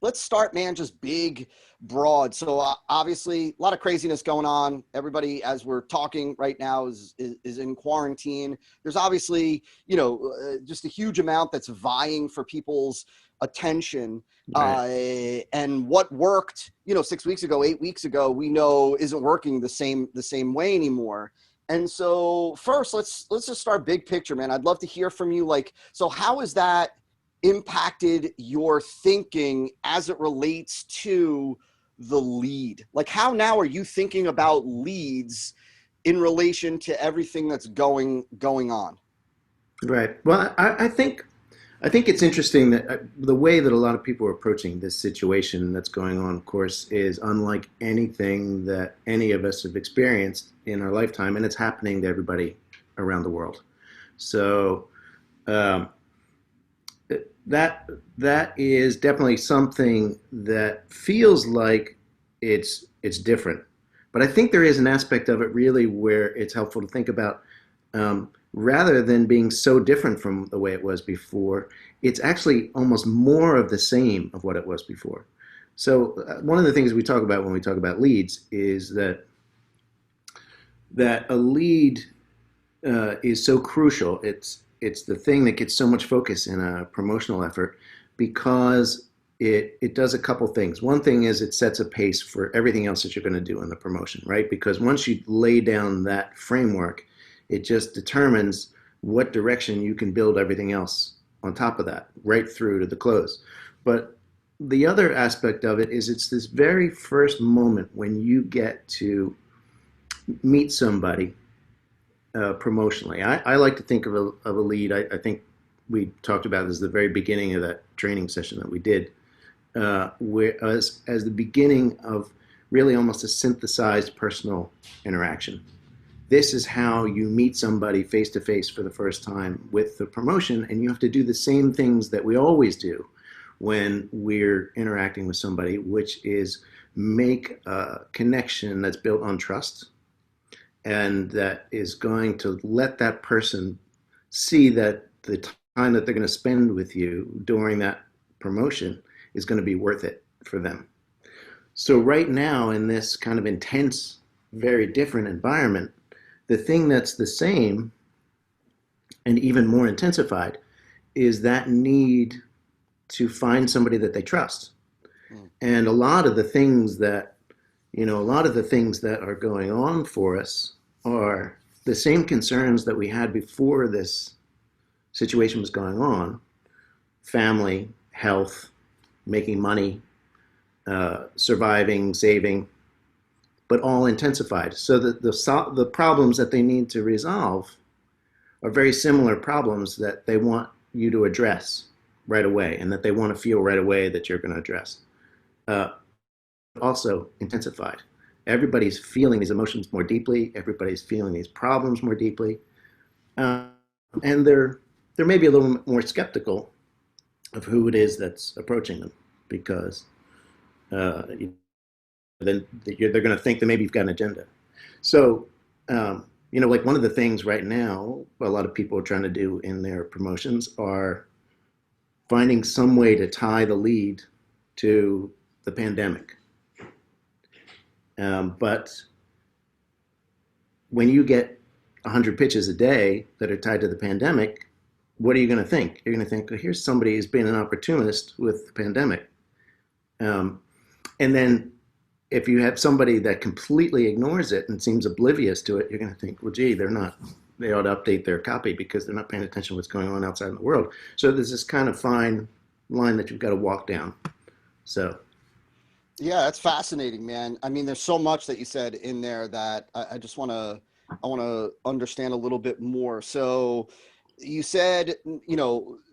let's start, man, just big, broad. So obviously, a lot of craziness going on. Everybody, as we're talking right now, is in quarantine. There's obviously, just a huge amount that's vying for people's attention. Right. And what worked, 6 weeks ago, 8 weeks ago, we know isn't working the same way anymore. And so first, let's just start big picture, man. I'd love to hear from you. Like, so how is that impacted your thinking as it relates to the lead? Like, how now are you thinking about leads in relation to everything that's going on? Right. Well, I think it's interesting that the way that a lot of people are approaching this situation that's going on, of course, is unlike anything that any of us have experienced in our lifetime, and it's happening to everybody around the world. So um, that is definitely something that feels like it's different. But I think there is an aspect of it really where it's helpful to think about, rather than being so different from the way it was before, it's actually almost more of the same of what it was before. So one of the things we talk about when we talk about leads is that a lead is so crucial. It's the thing that gets so much focus in a promotional effort because it does a couple things. One thing is it sets a pace for everything else that you're going to do in the promotion, right? Because once you lay down that framework, it just determines what direction you can build everything else on top of that, right through to the close. But the other aspect of it is it's this very first moment when you get to meet somebody promotionally. I like to think of a lead. I think we talked about this at the very beginning of that training session that we did, where as the beginning of really almost a synthesized personal interaction. This is how you meet somebody face to face for the first time with the promotion, and you have to do the same things that we always do when we're interacting with somebody, which is make a connection that's built on trust and that is going to let that person see that the time that they're going to spend with you during that promotion is going to be worth it for them. So right now in this kind of intense, very different environment, the thing that's the same and even more intensified is that need to find somebody that they trust. Mm. And a lot of the things that are going on for us are the same concerns that we had before this situation was going on: family, health, making money, surviving, saving, but all intensified. So that the problems that they need to resolve are very similar problems that they want you to address right away, and that they want to feel right away that you're going to address. Also intensified. Everybody's feeling these emotions more deeply. Everybody's feeling these problems more deeply, uh, and they're maybe a little more skeptical of who it is that's approaching them because uh, then they're going to think that maybe you've got an agenda. So, like one of the things right now, a lot of people are trying to do in their promotions are finding some way to tie the lead to the pandemic. But when you get 100 pitches a day that are tied to the pandemic, what are you going to think? You're going to think, oh, here's somebody who's been an opportunist with the pandemic. Um, and then if you have somebody that completely ignores it and seems oblivious to it, you're going to think, well, gee, they ought to update their copy because they're not paying attention to what's going on outside in the world. So there's this kind of fine line that you've got to walk down. So, Yeah, that's fascinating, man. I mean, there's so much that you said in there that I just I want to understand a little bit more. So you said,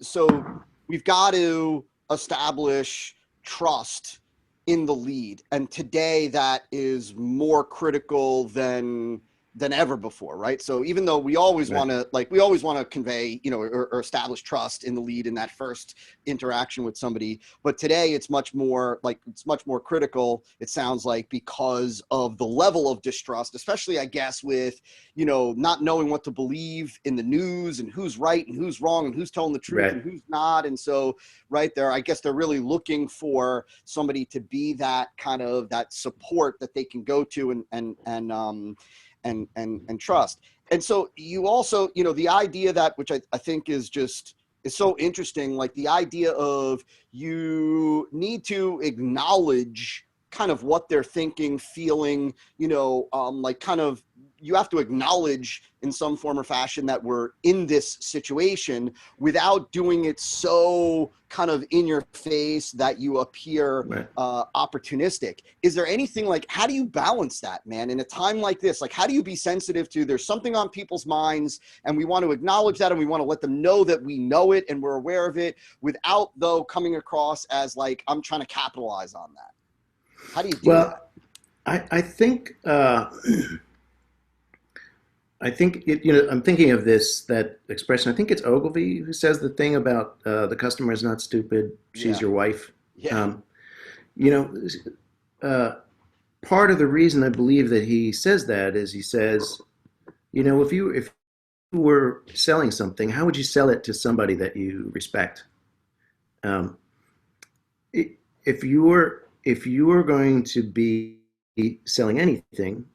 so we've got to establish trust in the lead. And today that is more critical than than ever before, right? So even though we always Right. want to, like, we always want to convey, you know, or establish trust in the lead in that first interaction with somebody, but today it's much more like, it's much more critical, it sounds like, because of the level of distrust, especially, I guess, with, you know, not knowing what to believe in the news and who's right and who's wrong and who's telling the truth Right. and who's not. And so right there, I guess they're really looking for somebody to be that kind of, that support that they can go to and trust. And so you also, you know, the idea that, which I think is just, is so interesting, like the idea of, you need to acknowledge kind of what they're thinking, feeling, you know, like kind of, you have to acknowledge in some form or fashion that we're in this situation without doing it so kind of in your face that you appear Right. opportunistic. Is there anything, like, how do you balance that, man, in a time like this? Like, how do you be sensitive to, there's something on people's minds and we want to acknowledge that and we want to let them know that we know it and we're aware of it, without though coming across as like, I'm trying to capitalize on that? How do you do that? Well, I think I think it, you know, I'm thinking of this, that expression. I think it's Ogilvy who says the thing about the customer is not stupid, she's Yeah. your wife. Yeah. Um, you know, uh, part of the reason I believe that he says that is, he says, you know, if you were selling something, how would you sell it to somebody that you respect? Um, if you were going to be selling anything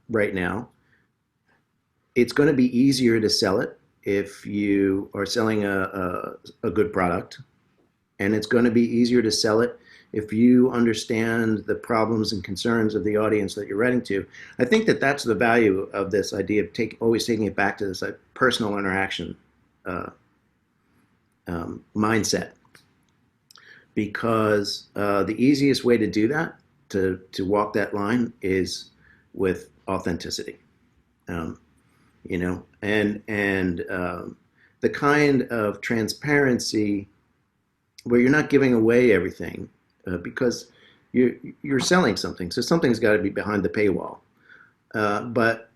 right now, it's going to be easier to sell it if you are selling a good product, and it's going to be easier to sell it if you understand the problems and concerns of the audience that you're writing to. I think that that's the value of this idea of always taking it back to this personal interaction uh, mindset, because the easiest way to do that, to walk that line, is with authenticity. Um, you know, and the kind of transparency where you're not giving away everything, because you're selling something, so something's got to be behind the paywall. But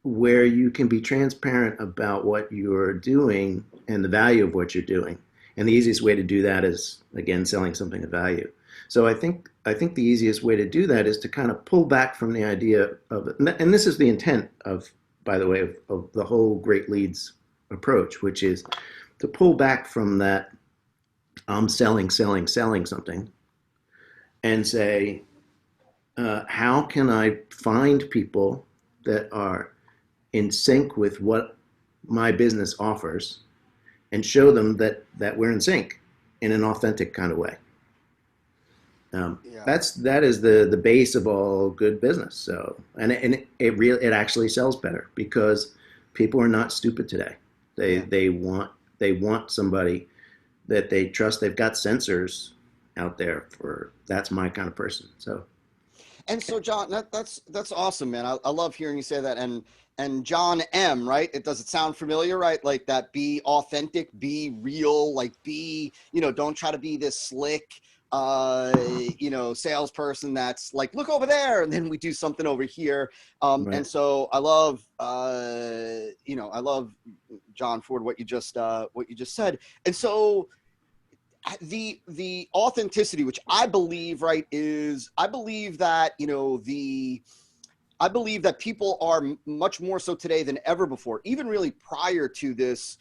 where you can be transparent about what you're doing and the value of what you're doing, and the easiest way to do that is, again, selling something of value. So I think the easiest way to do that is to kind of pull back from the idea of, and this is the intent of, by the way, of the whole Great Leads approach, which is to pull back from that I'm selling something, and say, how can I find people that are in sync with what my business offers, and show them that we're in sync in an authentic kind of way. Yeah. That is the base of all good business. So, and it actually sells better, because people are not stupid today. Yeah. They want somebody that they trust. They've got sensors out there for, that's my kind of person. So, And so, John, that's awesome, man. I love hearing you say that. And John M, right? Does it sound familiar, right? Like that, be authentic, be real, like be, you know, don't try to be this slick, you know, salesperson that's like, look over there, and then we do something over here. And right. so I love, you know, I love, John Ford, what you just said. And so the authenticity, which I believe, right, is, I believe that, you know, I believe that people are much more so today than ever before, even really prior to this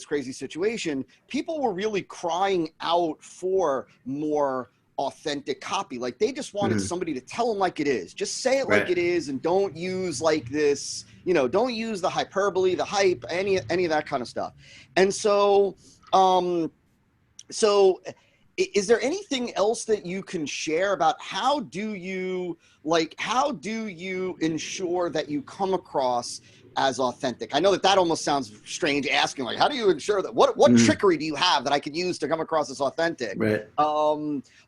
crazy situation. People were really crying out for more authentic copy. Like, they just wanted Mhm. somebody to tell them like it is. Just say it like Right. it is, and don't use like this, you know, don't use the hyperbole, the hype, any of that kind of stuff. And so, so is there anything else that you can share about how do you ensure that you come across as authentic? I know that almost sounds strange asking, like, how do you ensure that, what Mhm. trickery do you have that I could use to come across as authentic? Right.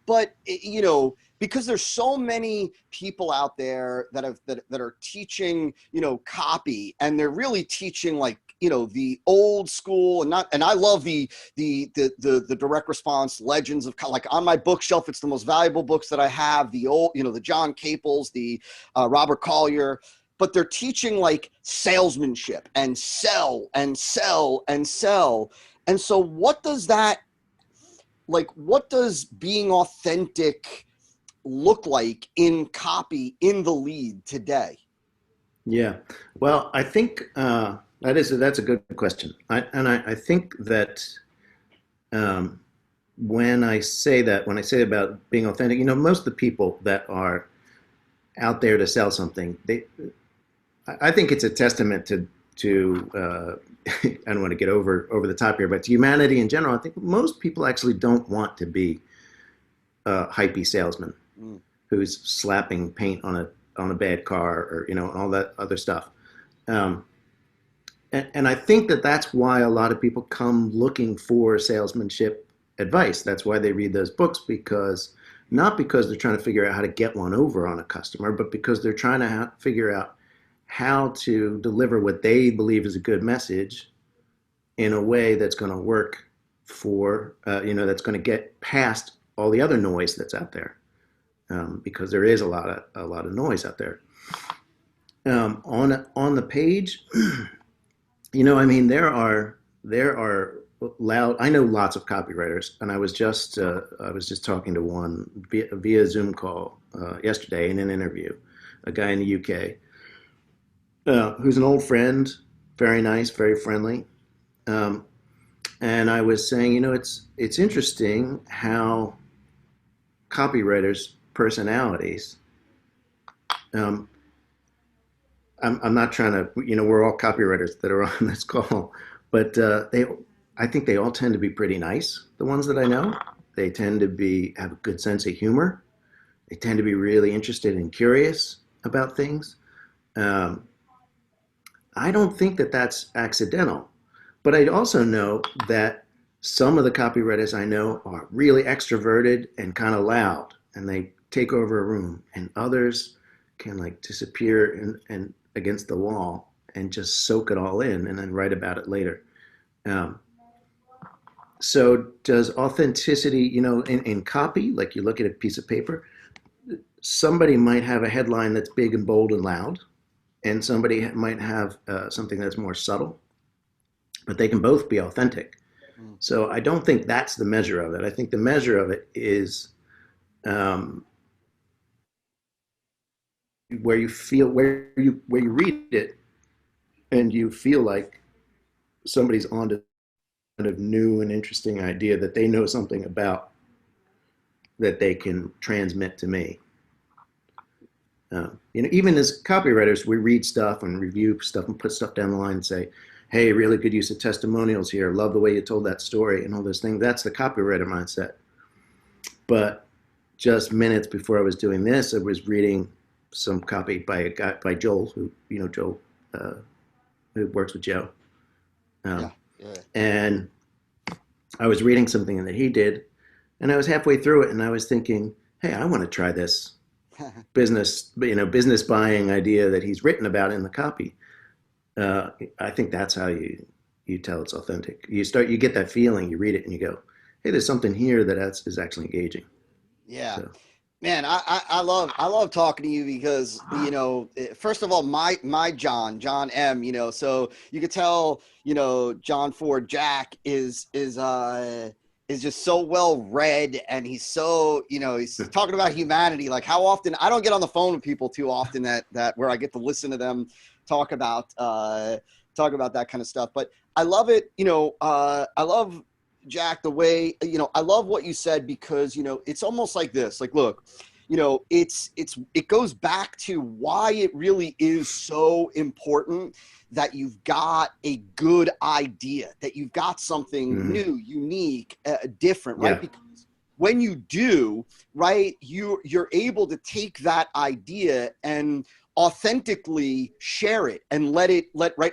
But you know, because there's so many people out there that are teaching, you know, copy, and they're really teaching, like, you know, the old school, and I love the direct response legends of, like, on my bookshelf, it's the most valuable books that I have, the old, you know, the John Caples, the Robert Collier, but they're teaching like salesmanship and sell and sell and sell. And so what does that, like, what does being authentic look like in copy in the lead today? Yeah. Well, I think that's a good question. I think that um, when I say about being authentic, most of the people that are out there to sell something, I think it's a testament to I don't want to get over the top here, but to humanity in general. I think most people actually don't want to be a hypey salesman Mm. who's slapping paint on a bad car, or all that other stuff. Um, and I think that that's why a lot of people come looking for salesmanship advice. That's why they read those books, because not because they're trying to figure out how to get one over on a customer, but because they're trying to figure out how to deliver what they believe is a good message in a way that's going to work for, that's going to get past all the other noise that's out there, because there is a lot of noise out there. On the page, I mean, there are loud. I know lots of copywriters, and I was just talking to one via Zoom call yesterday in an interview, a guy in the UK, who's an old friend, very nice, very friendly. Um, and I was saying, it's interesting how copywriters' personalities. Um, I'm not trying to, we're all copywriters that are on this call, but I think they all tend to be pretty nice. The ones that I know, they tend to have a good sense of humor. They tend to be really interested and curious about things. Um, I don't think that that's accidental, but I also know that some of the copywriters I know are really extroverted and kind of loud, and they take over a room, and others can like disappear and against the wall and just soak it all in and then write about it later. Um, so does authenticity, in copy, like you look at a piece of paper, somebody might have a headline that's big and bold and loud, and somebody might have something that's more subtle, but they can both be authentic. Mm. So I don't think that's the measure of it. I think the measure of it is um, where you read it and you feel like somebody's on to kind of new and interesting idea that they know something about that they can transmit to me. Even as copywriters, we read stuff and review stuff and put stuff down the line and say, "Hey, really good use of testimonials here. Love the way you told that story," and all those things. That's the copywriter mindset. But just minutes before I was doing this, I was reading some copy by a guy by Joel, Joel, uh, who works with Joe, Yeah. um, Yeah. and I was reading something that he did, and I was halfway through it, and I was thinking, "Hey, I want to try this business buying idea that he's written about in the copy." I think that's how you tell it's authentic. You get that feeling, you read it, and you go, "Hey, there's something here is actually engaging." Yeah. So Man, I love talking to you because first of all, my John M, so you could tell, John Ford Jack is just so well read, and he's so, he's talking about humanity. Like, how often I don't get on the phone with people too often that where I get to listen to them talk about that kind of stuff. But I love it. I love, Jack, the way, I love what you said, because, it's almost like this, like, look, it goes back to why it really is so important that you've got a good idea, that you've got something mhm. new, unique, different, right? Yeah, Because when you do, right, you're able to take that idea and authentically share it and let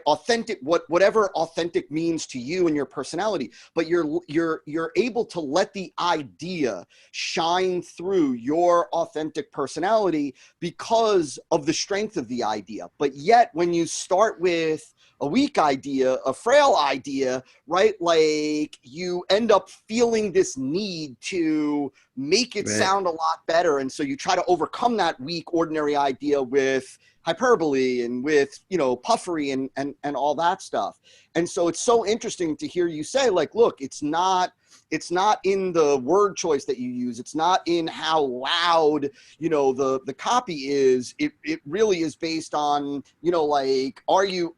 authentic, whatever authentic means to you and your personality, but you're able to let the idea shine through your authentic personality because of the strength of the idea. But yet when you start with, a weak idea, a frail idea, right? Like you end up feeling this need to make it Right. sound a lot better. And so you try to overcome that weak, ordinary idea with hyperbole and with, you know, puffery and all that stuff. And so it's so interesting to hear you say, like, look, it's not in the word choice that you use. It's not in how loud, you know, the copy is. It really is based on, you know, like, are you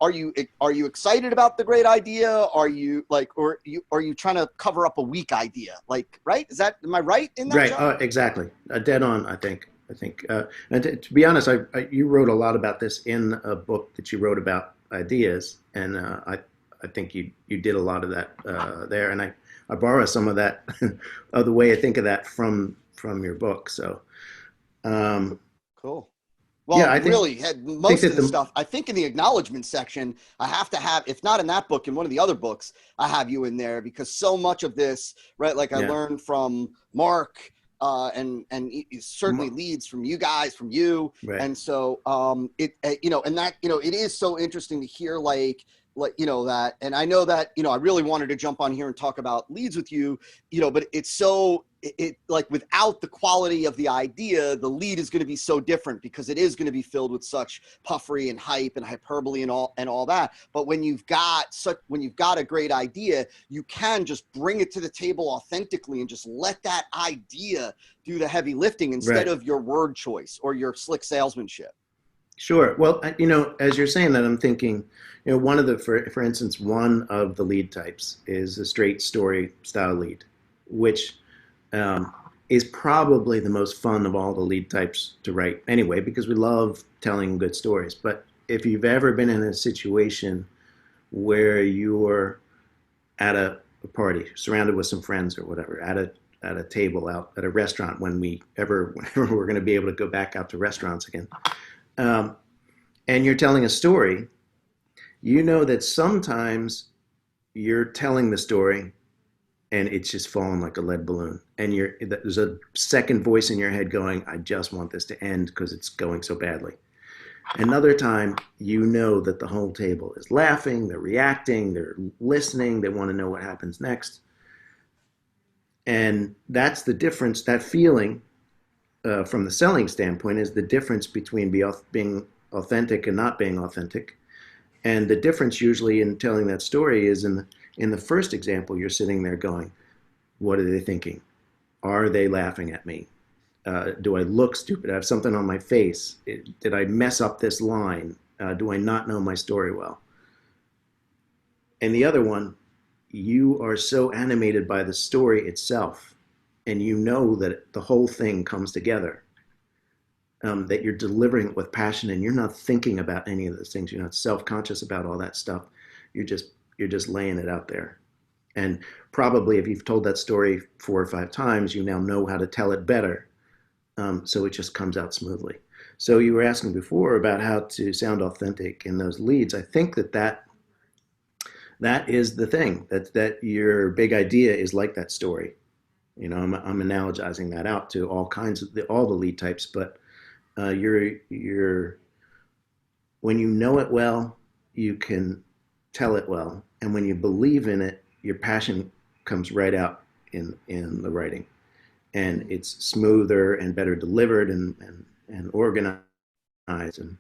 excited about the great idea? Are you like, or are you trying to cover up a weak idea? Like, right? Am I right in that, Right. Joe? Exactly. Dead on, I think. And to be honest, you wrote a lot about this in a book that you wrote about ideas, and I think you did a lot of that there, and I borrow some of that of the way I think of that from your book. So um, Cool. yeah, Well, really, had think most that of the the stuff, I think in the acknowledgement section, I have to have, if not in that book, in one of the other books, I have you in there because so much of this, right? Like I yeah. learned from Mark, and it certainly leads from you guys, from you. Right. And so, you know, and that, you know, it is so interesting to hear you know, that, and I know that, you know, I really wanted to jump on here and talk about leads with you, you know, but it's so, it like without the quality of the idea, the lead is going to be so different because it is going to be filled with such puffery and hype and hyperbole and all that. But when you've got a great idea, you can just bring it to the table authentically and just let that idea do the heavy lifting instead Right. of your word choice or your slick salesmanship. Sure. Well, you know, as you're saying that, I'm thinking, you know, one of the, for instance, one of the lead types is a straight story style lead, which is probably the most fun of all the lead types to write anyway, because we love telling good stories. But if you've ever been in a situation where you're at a party, surrounded with some friends or whatever, at a table out at a restaurant, whenever we're going to be able to go back out to restaurants again, um, and you're telling a story, you know that sometimes you're telling the story and it's just falling like a lead balloon. And there's a second voice in your head going, I just want this to end because it's going so badly. Another time, you know that the whole table is laughing, they're reacting, they're listening, they want to know what happens next. And that's the difference, that feeling from the selling standpoint is the difference between being authentic and not being authentic. And the difference usually in telling that story is in the first example, you're sitting there going, what are they thinking? Are they laughing at me? Do I look stupid? I have something on my face. Did I mess up this line? Do I not know my story well? And the other one, you are so animated by the story itself, and you know that the whole thing comes together, that you're delivering it with passion, and you're not thinking about any of those things. You're not self-conscious about all that stuff. You're just laying it out there. And probably if you've told that story 4 or 5 times, you now know how to tell it better. So it just comes out smoothly. So you were asking before about how to sound authentic in those leads. I think that is the thing, that your big idea is like that story. You know, I'm analogizing that out to all the lead types, but you're when you know it well, you can tell it well, and when you believe in it, your passion comes right out in the writing, and it's smoother and better delivered and organized. And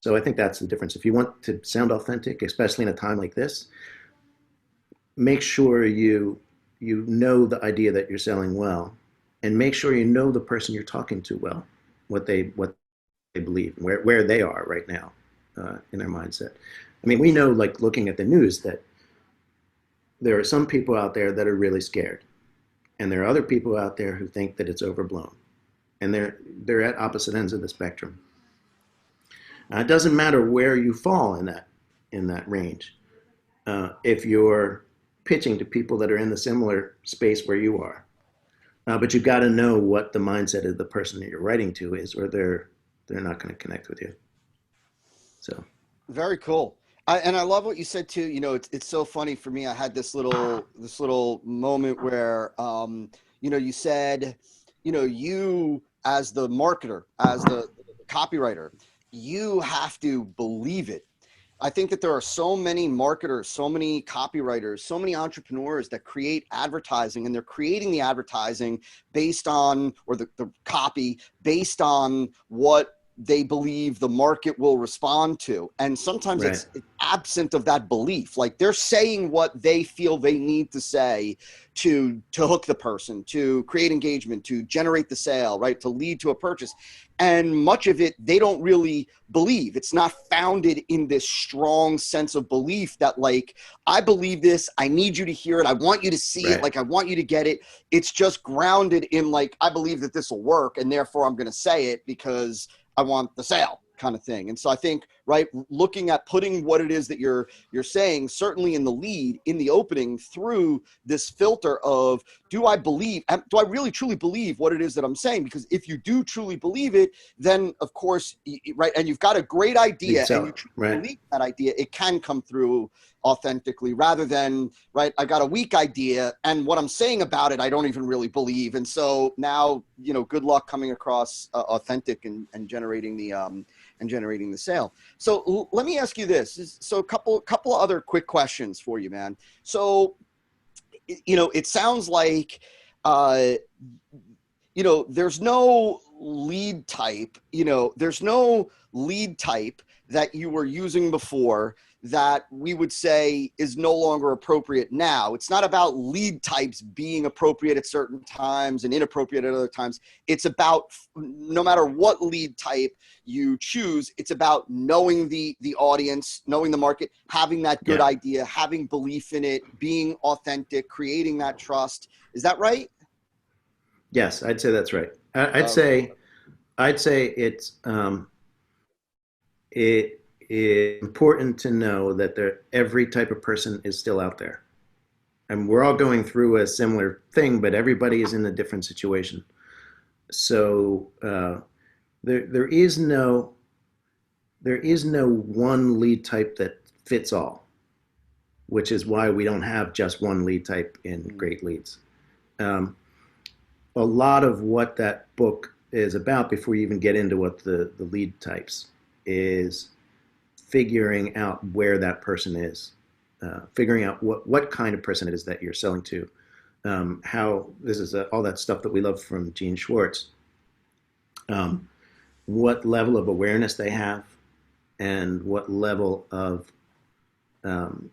so I think that's the difference. If you want to sound authentic, especially in a time like this, make sure you know the idea that you're selling well, and make sure you know the person you're talking to well, what they believe, where they are right now in their mindset. I mean, we know, like looking at the news, that there are some people out there that are really scared, and there are other people out there who think that it's overblown, and they're at opposite ends of the spectrum. It doesn't matter where you fall in that range. If you're pitching to people that are in the similar space where you are, but you've got to know what the mindset of the person that you're writing to is, or they're not going to connect with you. So Very cool. And I love what you said too. You know, it's so funny for me. I had this little moment where, you know, you said, you know, you as the marketer, as the copywriter, you have to believe it. I think that there are so many marketers, so many copywriters, so many entrepreneurs that create advertising, and they're creating the advertising based on, or the copy based on what they believe the market will respond to. And sometimes Right. it's absent of that belief. Like they're saying what they feel they need to say to hook the person, to create engagement, to generate the sale, right? To lead to a purchase. And much of it, they don't really believe. It's not founded in this strong sense of belief that like, I believe this, I need you to hear it, I want you to see it, Right. like I want you to get it. It's just grounded in like, I believe that this will work, and therefore I'm going to say it because I want the sale, kind of thing. And so I think, right, looking at putting what it is that you're saying, certainly in the lead, in the opening, through this filter of, do I really truly believe what it is that I'm saying? Because if you do truly believe it, then of course, right, and you've got a great You can idea sell and you it. truly Right. believe that idea, it can come through authentically, rather than, right, I got a weak idea and what I'm saying about it I don't even really believe. And so now, good luck coming across authentic and generating the sale. So let me ask you this. So a couple of other quick questions for you, man. So it sounds like uh there's no lead type, that you were using before that we would say is no longer appropriate now. It's not about lead types being appropriate at certain times and inappropriate at other times. It's about, no matter what lead type you choose, it's about knowing the audience, knowing the market, having that good Yeah. idea, having belief in it, being authentic, creating that trust. Is that right? Yes, I'd say that's right. I'd Okay. say it's it is important to know that every type of person is still out there, and we're all going through a similar thing, but everybody is in a different situation. So there there is no one lead type that fits all, which is why we don't have just one lead type in Great Leads. Um, a lot of what that book is about, before you even get into what the lead types, is figuring out where that person is, figuring out what kind of person it is that you're selling to. How this is all that stuff that we love from Gene Schwartz. Um, what level of awareness they have, and what level of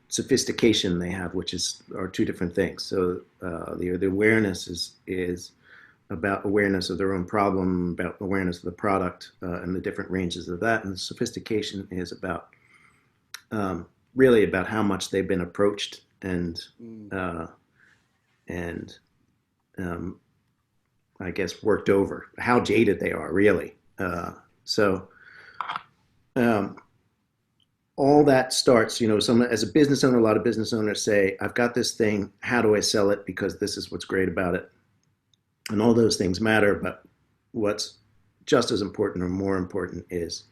sophistication they have, which are two different things. So the awareness is about awareness of their own problem, about awareness of the product, and the different ranges of that. And the sophistication is about really about how much they've been approached, Mm. uh, and um, I guess worked over, how jaded they are, really. So um, all that starts, as a business owner, a lot of business owners say, I've got this thing, how do I sell it? Because this is what's great about it. And all those things matter, but what's just as important or more important is,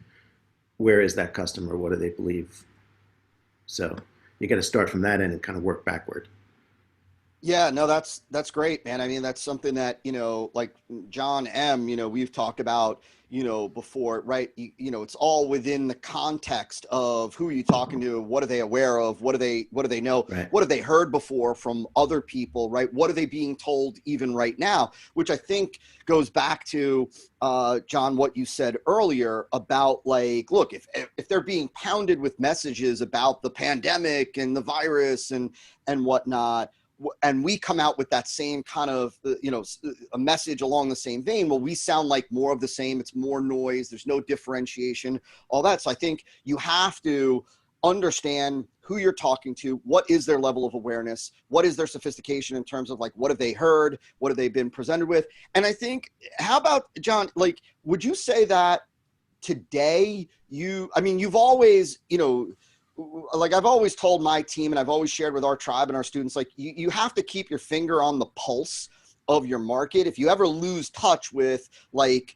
where is that customer? What do they believe? So you got to start from that end and kind of work backward. Yeah, no, that's great, man. I mean, that's something that, like John M., we've talked about, before, right? It's all within the context of who are you talking to, what are they aware of, what do they know, Right. what have they heard before from other people, right? What are they being told even right now? Which I think goes back to John, what you said earlier about, like, look, if they're being pounded with messages about the pandemic and the virus and whatnot, and we come out with that same kind of, a message along the same vein, well, we sound like more of the same. It's more noise. There's no differentiation, all that. So I think you have to understand who you're talking to, what is their level of awareness, what is their sophistication in terms of, like, what have they heard, what have they been presented with. And I think, how about, John, like, would you say that today you've always, like I've always told my team, and I've always shared with our tribe and our students, like, you have to keep your finger on the pulse of your market. If you ever lose touch with, like,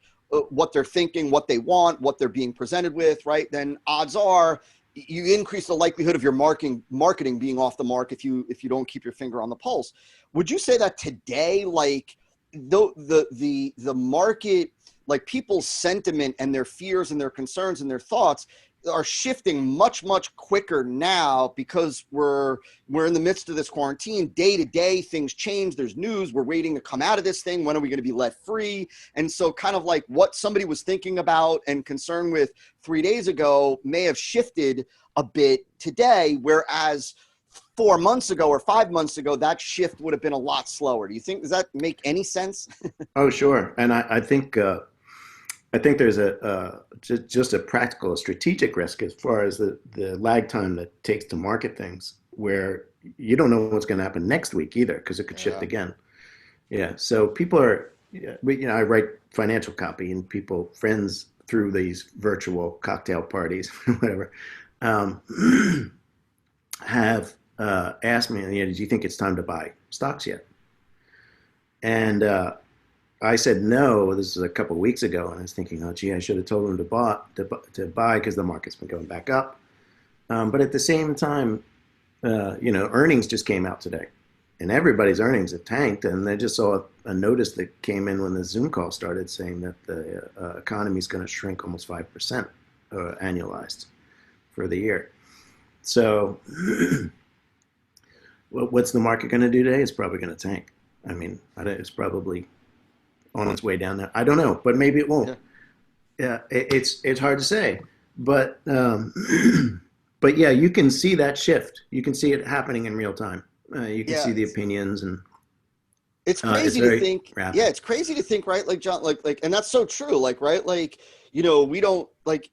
what they're thinking, what they want, what they're being presented with, right, then odds are you increase the likelihood of your marketing being off the mark if you don't keep your finger on the pulse. Would you say that today, like, the market, like, people's sentiment and their fears and their concerns and their thoughts, are shifting much quicker now because we're in the midst of this quarantine. Day to day things change. There's news. We're waiting to come out of this thing. When are we going to be let free? And so kind of like what somebody was thinking about and concerned with 3 days ago may have shifted a bit today, whereas 4 months ago or 5 months ago, that shift would have been a lot slower. Do you think, does that make any sense? Oh, sure. And I think there's just a practical, a strategic risk as far as the lag time that it takes to market things, where you don't know what's going to happen next week either, because it could shift again. Yeah. So people are, I write financial copy, and friends through these virtual cocktail parties, whatever, have asked me, do you think it's time to buy stocks yet? And I said no. This was a couple of weeks ago, and I was thinking, oh, gee, I should have told them to buy because the market's been going back up. But at the same time, earnings just came out today, and everybody's earnings have tanked. And I just saw a notice that came in when the Zoom call started saying that the economy is going to shrink almost 5% annualized for the year. So, what's the market going to do today? It's probably going to tank. I mean, it's probably on its way down there. I don't know, but maybe it won't. Yeah, it's hard to say, but but yeah, you can see that shift. You can see it happening in real time. You can see the opinions, and it's crazy to think. Rapid. Yeah, it's crazy to think, right? Like John, like, and that's so true. Like, right? Like, we don't like,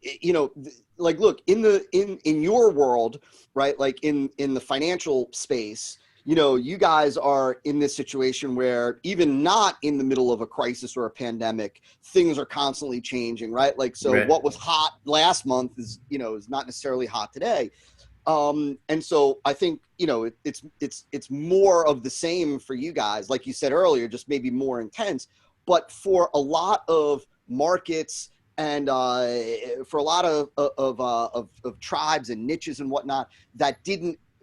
like, look in your world, right? Like in the financial space. You guys are in this situation where even not in the middle of a crisis or a pandemic, things are constantly changing, right? Like, so What was hot last month is not necessarily hot today. And so I think, it's more of the same for you guys, like you said earlier, just maybe more intense, but for a lot of markets and for a lot of tribes and niches and whatnot that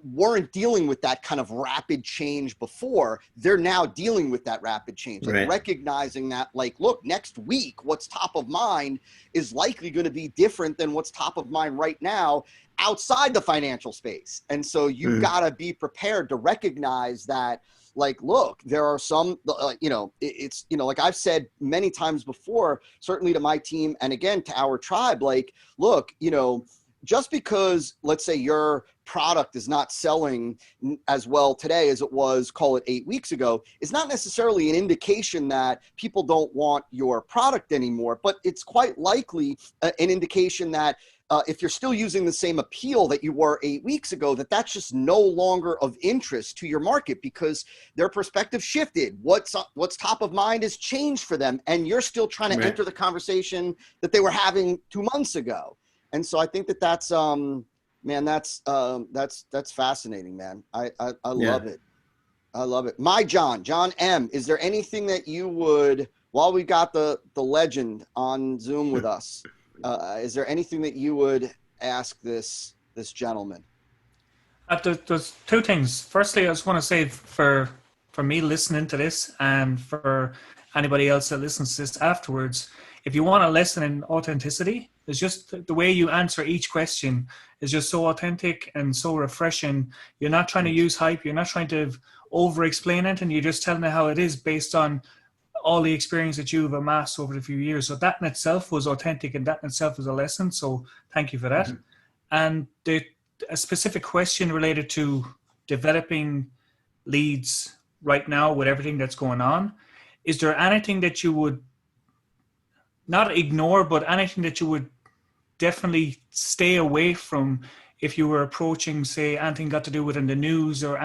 weren't dealing with that kind of rapid change before, they're now dealing with that rapid change, like recognizing that, like, look, next week, what's top of mind is likely going to be different than what's top of mind right now outside the financial space. And so you've got to be prepared to recognize that, like, look, there are some, it's, like I've said many times before, certainly to my team and again to our tribe, like, look, just because, let's say, your product is not selling as well today as it was, call it 8 weeks ago, is not necessarily an indication that people don't want your product anymore, but it's quite likely an indication that if you're still using the same appeal that you were 8 weeks ago, that's just no longer of interest to your market because their perspective shifted. What's top of mind has changed for them, and you're still trying to enter the conversation that they were having 2 months ago. And so I think that's man, that's fascinating, man. I love it. I love it. John M., is there anything that you would, while we got the legend on Zoom with us, is there anything that you would ask this gentleman? There's two things. Firstly, I just want to say for me listening to this, and for anybody else that listens to this afterwards, if you want a lesson in authenticity, it's just the way you answer each question is just so authentic and so refreshing. You're not trying to use hype. You're not trying to over-explain it, and you're just telling it how it is based on all the experience that you've amassed over the few years. So that in itself was authentic, and that in itself was a lesson. So thank you for that. And a specific question related to developing leads right now with everything that's going on. Is there anything that you would not ignore, but anything that you would definitely stay away from if you were approaching, say, anything got to do with in the news or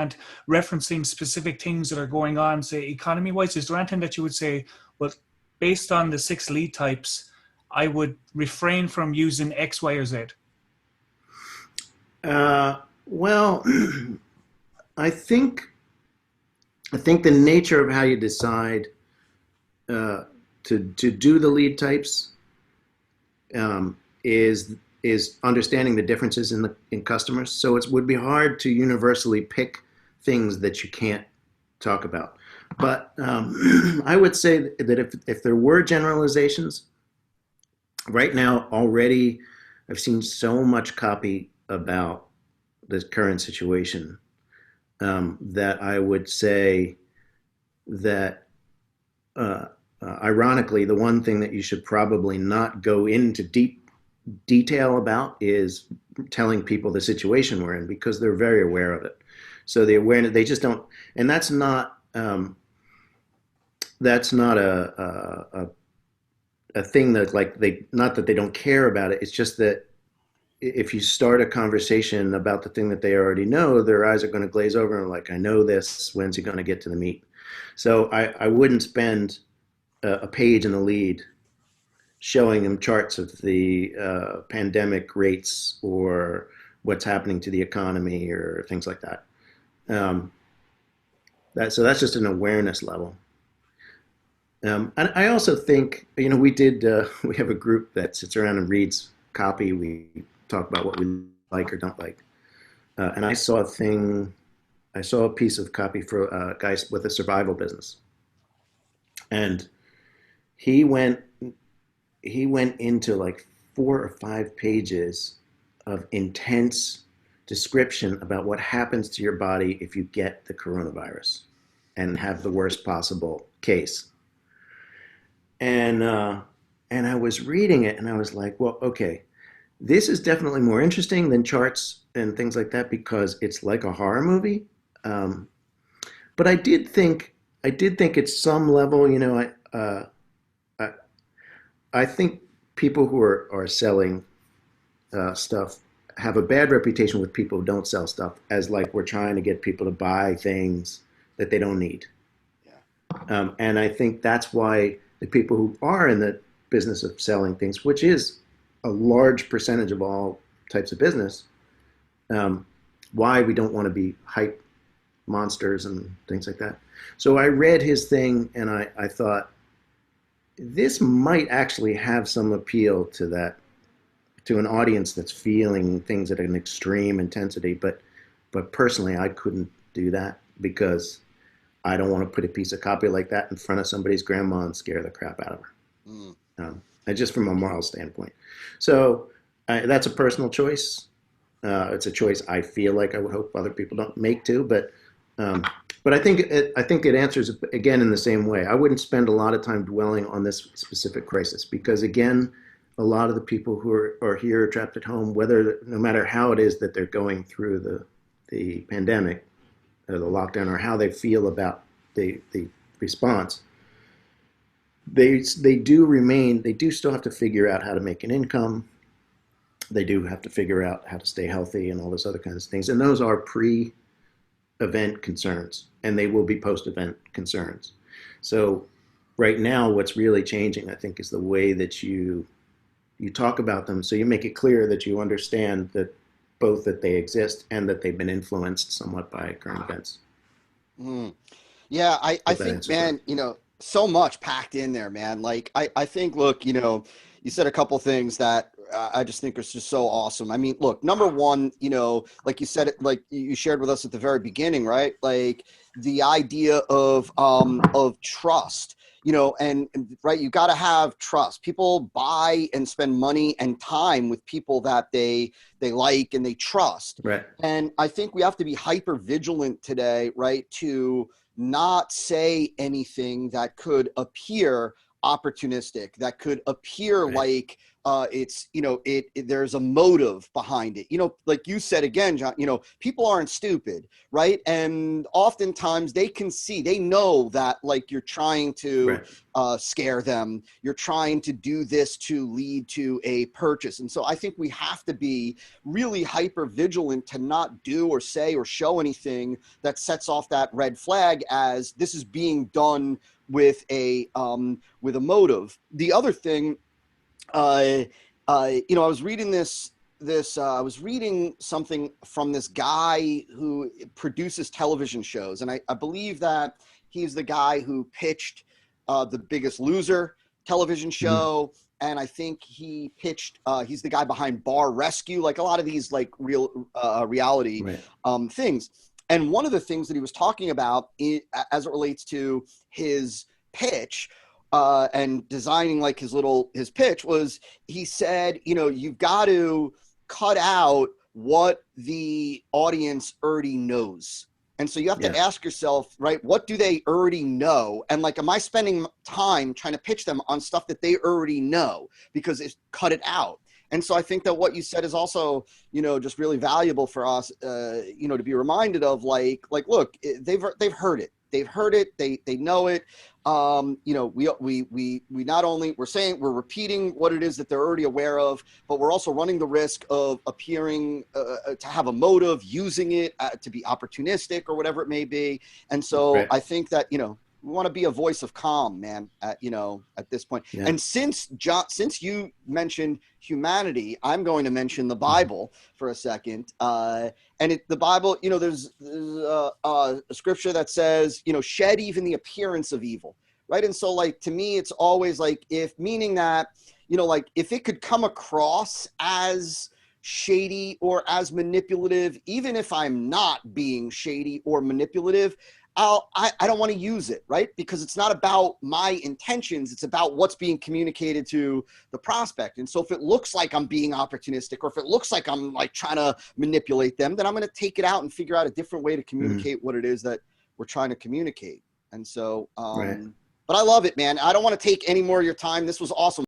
referencing specific things that are going on, say, economy-wise? Is there anything that you would say, well, based on the 6 lead types, I would refrain from using X, Y, or Z? Well, I think the nature of how you decide to do the lead types is understanding the differences in customers. So it would be hard to universally pick things that you can't talk about. But I would say that if there were generalizations, right now already I've seen so much copy about the current situation that I would say that, ironically, the one thing that you should probably not go into deep detail about is telling people the situation we're in, because they're very aware of it. So the awareness, they just don't, and that's not a thing that, like, they, not that they don't care about it. It's just that if you start a conversation about the thing that they already know, their eyes are going to glaze over and like, I know this. When's he going to get to the meat? So I wouldn't spend a page in the lead showing them charts of the pandemic rates or what's happening to the economy or things like that. So that's just an awareness level. And I also think, you know, we have a group that sits around and reads copy. We talk about what we like or don't like. And I saw a piece of copy for a guy with a survival business. And he went into like 4 or 5 pages of intense description about what happens to your body if you get the coronavirus and have the worst possible case. And I was reading it and I was like, well, okay, this is definitely more interesting than charts and things like that, because it's like a horror movie. But I did think at some level, you know, I think people who are selling stuff have a bad reputation with people who don't sell stuff, as like we're trying to get people to buy things that they don't need. Yeah. And I think that's why the people who are in the business of selling things, which is a large percentage of all types of business, why we don't want to be hype monsters and things like that. So I read his thing and I thought, this might actually have some appeal to an audience that's feeling things at an extreme intensity. But personally, I couldn't do that, because I don't want to put a piece of copy like that in front of somebody's grandma and scare the crap out of her. Just from a moral standpoint. So that's a personal choice. It's a choice I feel like I would hope other people don't make too. But I think it answers again in the same way. I wouldn't spend a lot of time dwelling on this specific crisis, because again, a lot of the people who are here trapped at home, no matter how it is that they're going through the pandemic or the lockdown, or how they feel about the response, they do still have to figure out how to make an income. They do have to figure out how to stay healthy and all those other kinds of things. And those are pre-event concerns, and they will be post-event concerns. So right now, what's really changing, I think, is the way that you talk about them. So you make it clear that you understand that both that they exist and that they've been influenced somewhat by current events. Yeah, I think, man, you know, so much packed in there, man. Like, I think, look, you know, you said a couple things that I just think are just so awesome. I mean, look, number one, you know, like you said, like you shared with us at the very beginning, right? Like the idea of trust, you know, and right, you got to have trust. People buy and spend money and time with people that they like and they trust. Right. And I think we have to be hyper vigilant today, right, to not say anything that could appear opportunistic, that could appear like it's, you know, there's a motive behind it. You know, like you said again, John, you know, people aren't stupid, right? And oftentimes they know that, like, you're trying to scare them. You're trying to do this to lead to a purchase. And so I think we have to be really hyper vigilant to not do or say or show anything that sets off that red flag as this is being done with a motive. The other thing, you know, I was reading I was reading something from this guy who produces television shows, and I believe that he's the guy who pitched The Biggest Loser television show. Mm-hmm. And I think he pitched, he's the guy behind Bar Rescue, like a lot of these like real reality things. And one of the things that he was talking about as it relates to his pitch and designing like his pitch was, he said, you know, you've got to cut out what the audience already knows. And so you have to ask yourself, right, what do they already know? And like, am I spending time trying to pitch them on stuff that they already know? Because it's cut it out. And so I think that what you said is also, you know, just really valuable for us, you know, to be reminded of like, look, they've heard it. They've heard it. They know it. You know, we not only we're repeating what it is that they're already aware of, but we're also running the risk of appearing to have a motive, using it to be opportunistic or whatever it may be. And so I think that, you know, we want to be a voice of calm, man, you know, at this point. Yeah. And since you mentioned humanity, I'm going to mention the Bible for a second. And the Bible, you know, there's a scripture that says, you know, shed even the appearance of evil, right? And so like, to me, it's always like, meaning that, you know, like if it could come across as shady or as manipulative, even if I'm not being shady or manipulative, I don't want to use it, right? Because it's not about my intentions. It's about what's being communicated to the prospect. And so if it looks like I'm being opportunistic, or if it looks like I'm like trying to manipulate them, then I'm going to take it out and figure out a different way to communicate what it is that we're trying to communicate. And so, but I love it, man. I don't want to take any more of your time. This was awesome.